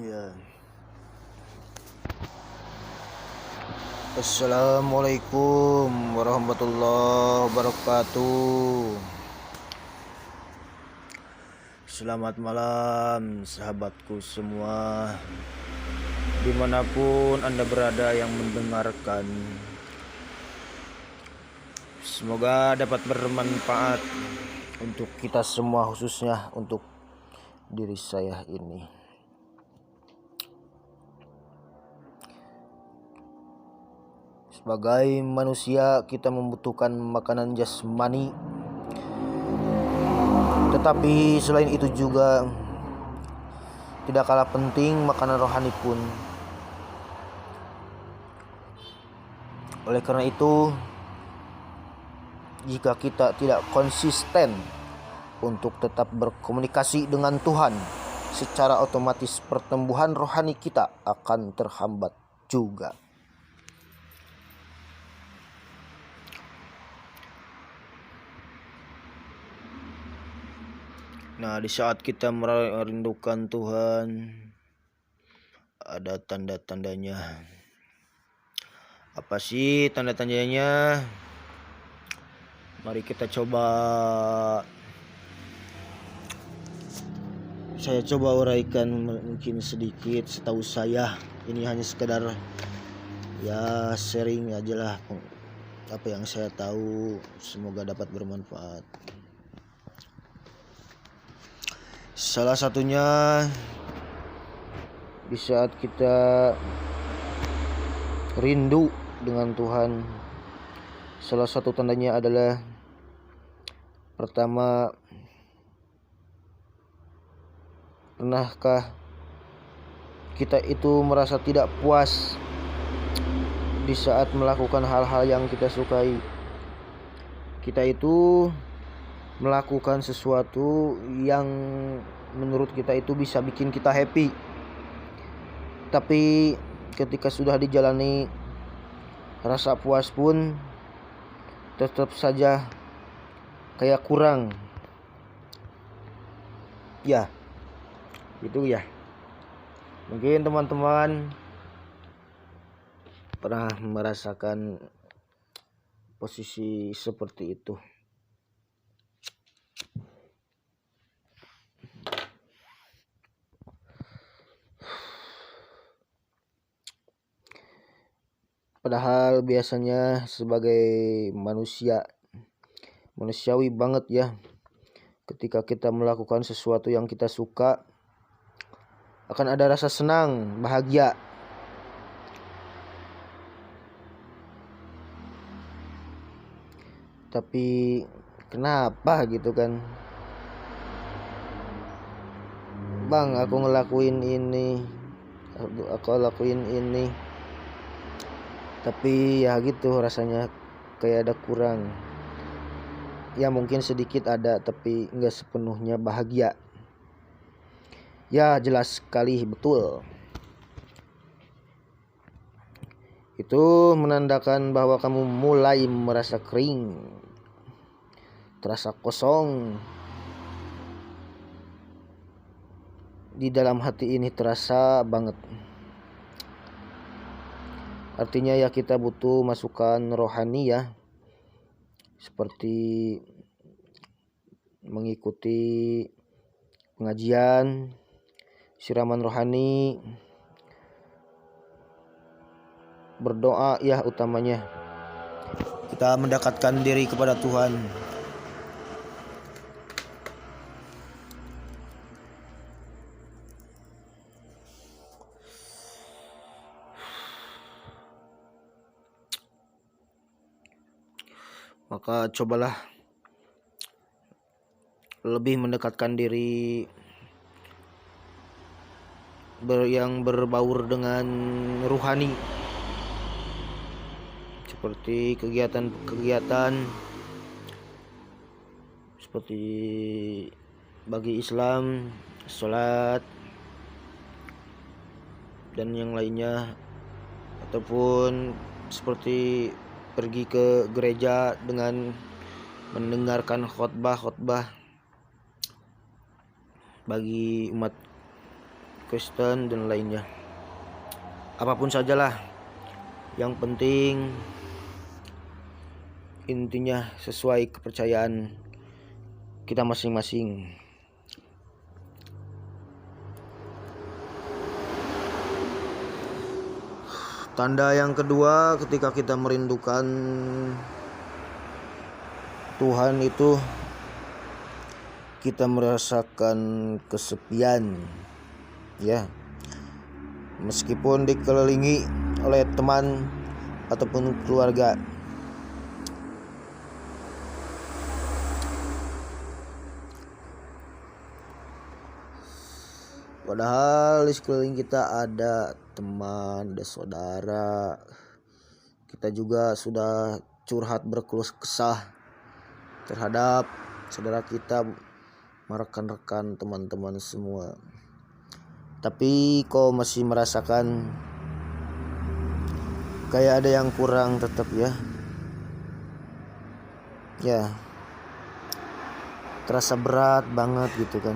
Ya. Assalamualaikum warahmatullahi wabarakatuh. Selamat malam sahabatku semua, dimanapun Anda berada yang mendengarkan. Semoga dapat bermanfaat untuk kita semua, khususnya untuk diri saya ini. Sebagai manusia, kita membutuhkan makanan jasmani, tetapi selain itu juga tidak kalah penting makanan rohani pun. Oleh karena itu, jika kita tidak konsisten untuk tetap berkomunikasi dengan Tuhan, secara otomatis pertumbuhan rohani kita akan terhambat juga. Nah, di saat kita merindukan Tuhan, ada tanda-tandanya. Apa sih tanda-tandanya? Mari kita coba. Saya coba uraikan mungkin sedikit setahu saya. Ini hanya sekedar ya sharing aja lah apa yang saya tahu, semoga dapat bermanfaat. Salah satunya di saat kita rindu dengan Tuhan, salah satu tandanya adalah pertama, pernahkah kita itu merasa tidak puas di saat melakukan hal-hal yang kita sukai? Kita itu melakukan sesuatu yang menurut kita itu bisa bikin kita happy, tapi ketika sudah dijalani, rasa puas pun tetap saja kayak kurang. Ya, itu ya. Mungkin teman-teman pernah merasakan posisi seperti itu. Padahal biasanya sebagai manusiawi banget ya, ketika kita melakukan sesuatu yang kita suka, akan ada rasa senang, bahagia. Tapi kenapa gitu kan? Bang, aku ngelakuin ini, aku lakuin ini, tapi ya gitu rasanya kayak ada kurang. Ya mungkin sedikit ada, tapi nggak sepenuhnya bahagia. Ya jelas sekali, betul. Itu menandakan bahwa kamu mulai merasa kering, terasa kosong. Di dalam hati ini terasa banget. Artinya ya kita butuh masukan rohani ya, seperti mengikuti pengajian, siraman rohani, berdoa ya utamanya. Kita mendekatkan diri kepada Tuhan. Maka cobalah lebih mendekatkan diri yang berbaur dengan rohani, seperti kegiatan-kegiatan seperti bagi Islam, sholat dan yang lainnya, ataupun seperti pergi ke gereja dengan mendengarkan khotbah bagi umat Kristen dan lainnya. Apapun sajalah, yang penting intinya sesuai kepercayaan kita masing-masing. Tanda yang kedua ketika kita merindukan Tuhan itu kita merasakan kesepian, ya. Meskipun dikelilingi oleh teman ataupun keluarga. Padahal di sekeliling kita ada teman, ada saudara. Kita juga sudah curhat berkeluh kesah terhadap saudara kita, rekan-rekan, teman-teman semua. Tapi kau masih merasakan kayak ada yang kurang tetap, ya. Ya. Terasa berat banget gitu kan.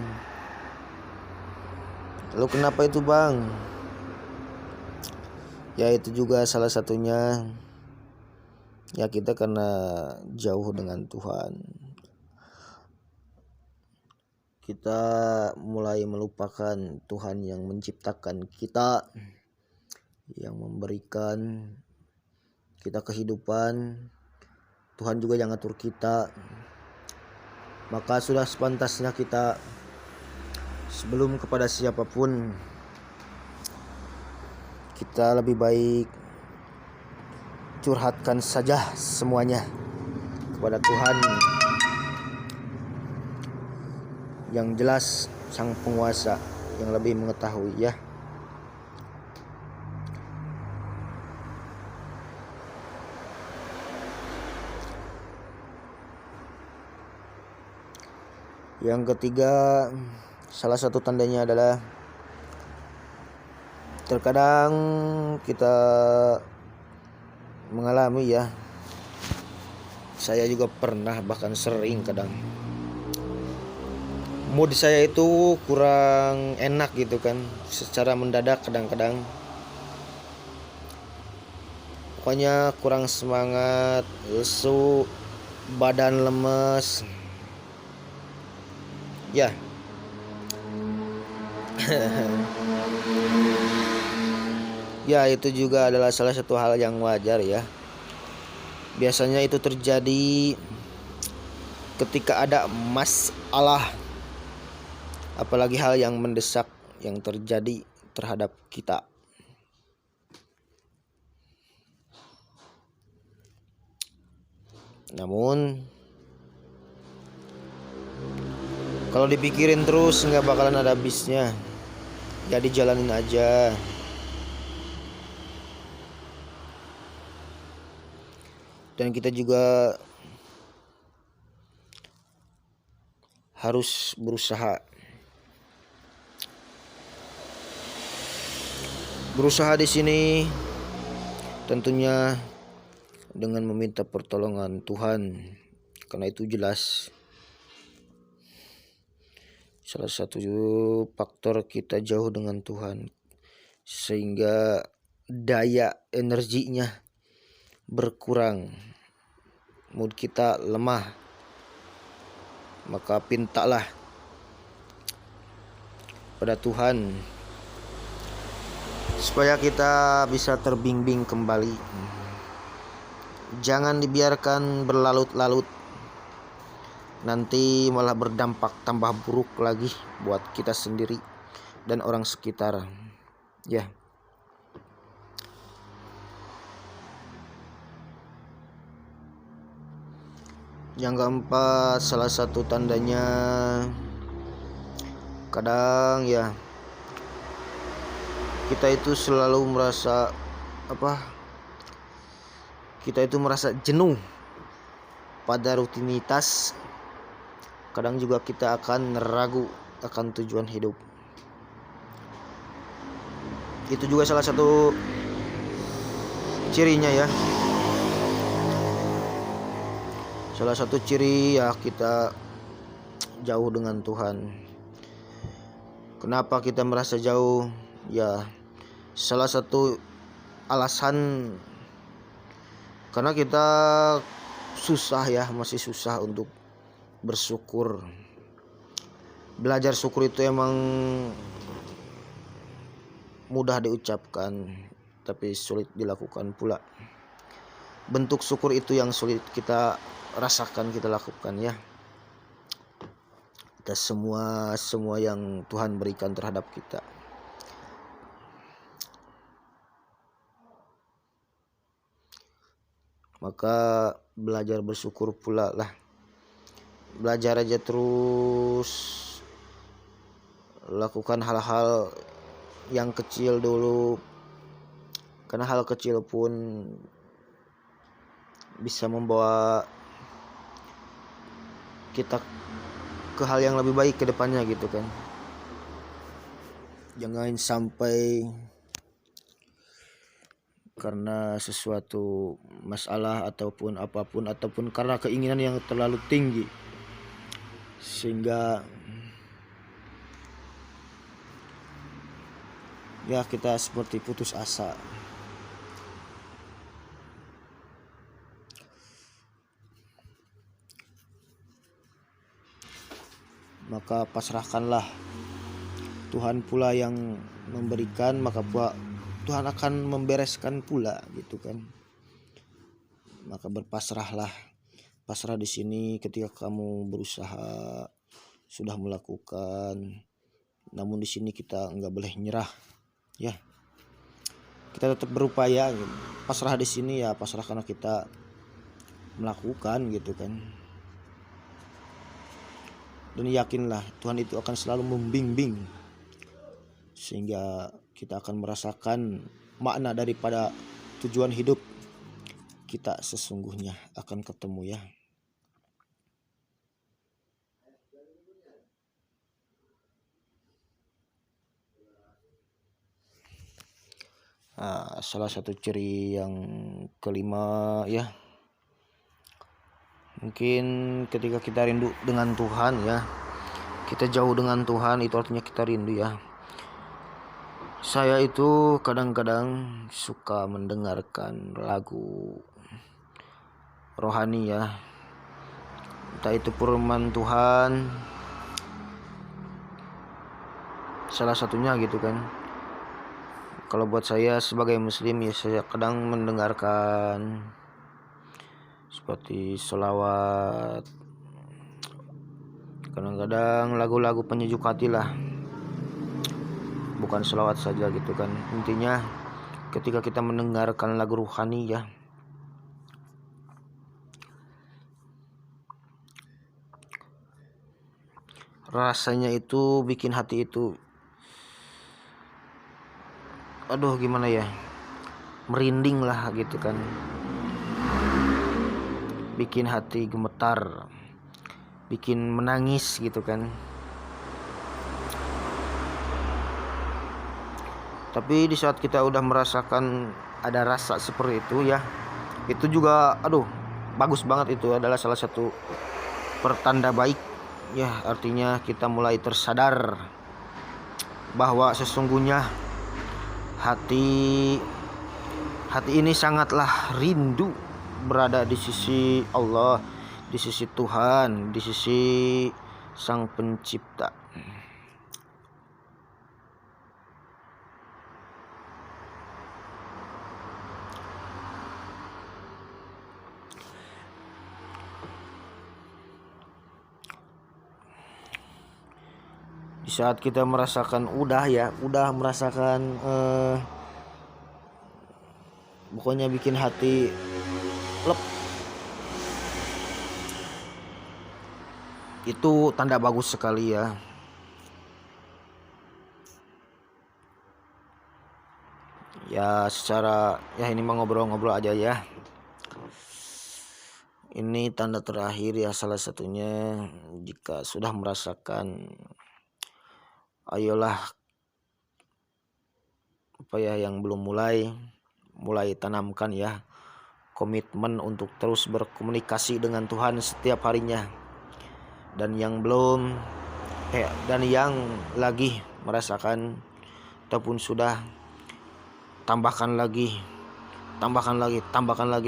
Lalu kenapa itu, Bang? Ya itu juga salah satunya, ya kita karena jauh dengan Tuhan. Kita mulai melupakan Tuhan yang menciptakan kita, yang memberikan kita kehidupan. Tuhan juga yang ngatur kita. Maka sudah sepantasnya kita sebelum kepada siapapun, kita lebih baik curhatkan saja semuanya kepada Tuhan yang jelas, Sang Penguasa yang lebih mengetahui, ya. Yang ketiga, salah satu tandanya adalah terkadang kita mengalami, ya. Saya juga pernah, bahkan sering kadang mood saya itu kurang enak gitu kan, secara mendadak kadang-kadang. Pokoknya kurang semangat, lesu, badan lemes. Ya. Ya, itu juga adalah salah satu hal yang wajar, ya. Biasanya itu terjadi ketika ada masalah, apalagi hal yang mendesak yang terjadi terhadap kita. Namun kalau dipikirin terus nggak bakalan ada habisnya. Ya dijalanin aja. Dan kita juga harus berusaha di sini tentunya dengan meminta pertolongan Tuhan, karena itu jelas salah satu faktor kita jauh dengan Tuhan, sehingga daya energinya berkurang, mood kita lemah. Maka pintalah pada Tuhan supaya kita bisa terbimbing kembali. Jangan dibiarkan berlarut-larut, nanti malah berdampak tambah buruk lagi buat kita sendiri dan orang sekitar, ya. Yang keempat, salah satu tandanya kadang, ya, kita itu selalu merasa kita itu merasa jenuh pada rutinitas. Kadang juga kita akan ragu akan tujuan hidup. Itu juga salah satu cirinya, ya. Salah satu ciri, ya, kita jauh dengan Tuhan. Kenapa kita merasa jauh? Ya, salah satu alasan karena kita susah ya, masih susah untuk bersyukur. Belajar syukur itu emang mudah diucapkan, tapi sulit dilakukan pula. Bentuk syukur itu yang sulit kita rasakan, kita lakukan ya. Kita semua yang Tuhan berikan terhadap kita. Maka belajar bersyukur pula lah. Belajar aja terus, lakukan hal-hal yang kecil dulu, karena hal kecil pun bisa membawa kita ke hal yang lebih baik ke depannya gitu kan. Jangan sampai karena sesuatu masalah ataupun apapun, ataupun karena keinginan yang terlalu tinggi sehingga ya kita seperti putus asa. Maka pasrahkanlah, Tuhan pula yang memberikan, maka Tuhan akan membereskan pula gitu kan. Maka berpasrahlah. Pasrah di sini ketika kamu berusaha, sudah melakukan, namun di sini kita nggak boleh nyerah ya. Kita tetap berupaya. Pasrah di sini ya pasrah karena kita melakukan gitu kan. Dan yakinlah Tuhan itu akan selalu membimbing sehingga kita akan merasakan makna daripada tujuan hidup kita sesungguhnya akan ketemu ya. Nah, salah satu ciri yang kelima ya, mungkin ketika kita rindu dengan Tuhan ya, kita jauh dengan Tuhan itu artinya kita rindu ya. Saya itu kadang-kadang suka mendengarkan lagu rohani ya, entah itu firman Tuhan salah satunya gitu kan. Kalau buat saya sebagai muslim ya, saya kadang mendengarkan seperti sholawat, kadang-kadang lagu-lagu penyejuk hati lah, bukan sholawat saja gitu kan. Intinya ketika kita mendengarkan lagu rohani ya, rasanya itu bikin hati itu gimana ya, merinding lah gitu kan, bikin hati gemetar, bikin menangis gitu kan. Tapi di saat kita udah merasakan ada rasa seperti itu ya, itu juga bagus banget. Itu adalah salah satu pertanda baik ya, artinya kita mulai tersadar bahwa sesungguhnya hati ini sangatlah rindu berada di sisi Allah, di sisi Tuhan, di sisi Sang Pencipta. Di saat kita merasakan udah merasakan pokoknya bikin hati lep, itu tanda bagus sekali ya. Ya secara ya ini mah ngobrol-ngobrol aja ya. Ini tanda terakhir ya, salah satunya jika sudah merasakan, ayolah yang belum mulai tanamkan ya komitmen untuk terus berkomunikasi dengan Tuhan setiap harinya. Dan yang belum dan yang lagi merasakan ataupun sudah, tambahkan lagi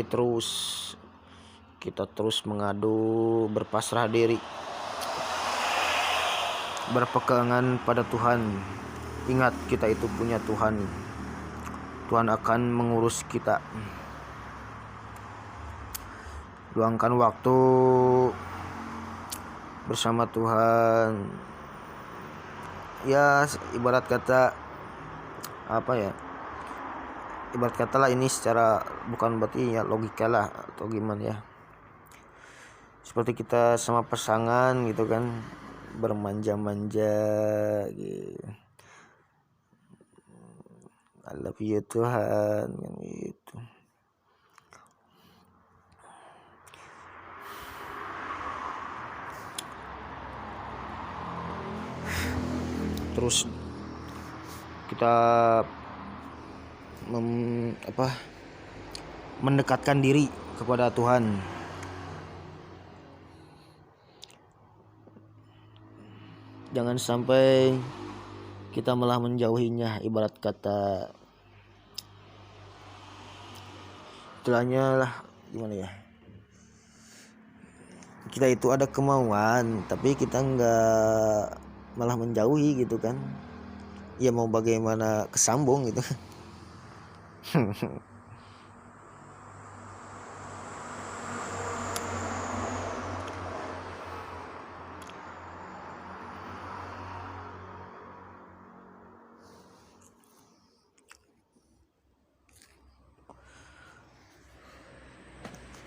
terus. Kita terus mengadu, berpasrah diri, berpegangan pada Tuhan. Ingat, kita itu punya Tuhan. Tuhan akan mengurus kita. Luangkan waktu bersama Tuhan. Ya, ibarat kata lah, ini secara bukan berarti ya logika lah atau gimana ya, seperti kita sama pasangan gitu kan, bermanja-manja gitu, I love you Tuhan kan gitu. Terus kita mendekatkan diri kepada Tuhan. Jangan sampai kita malah menjauhinya. Ibarat kata istilahnya lah, gimana ya, kita itu ada kemauan tapi kita nggak, malah menjauhi gitu kan. Ya mau bagaimana, kesambung gitu.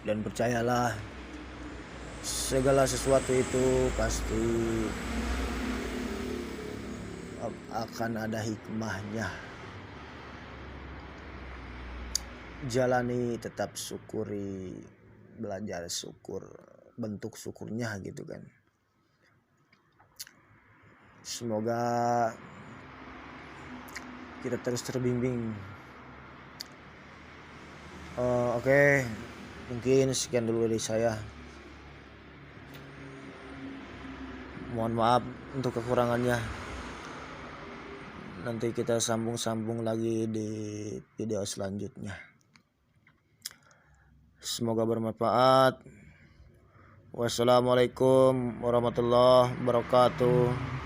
Dan percayalah, segala sesuatu itu pasti akan ada hikmahnya. Jalani, tetap syukuri, belajar syukur, bentuk syukurnya gitu kan. Semoga kita terus terbimbing. Oke. Mungkin sekian dulu dari saya. Mohon maaf untuk kekurangannya. Nanti kita sambung lagi di video selanjutnya. Semoga bermanfaat. Wassalamualaikum warahmatullahi wabarakatuh.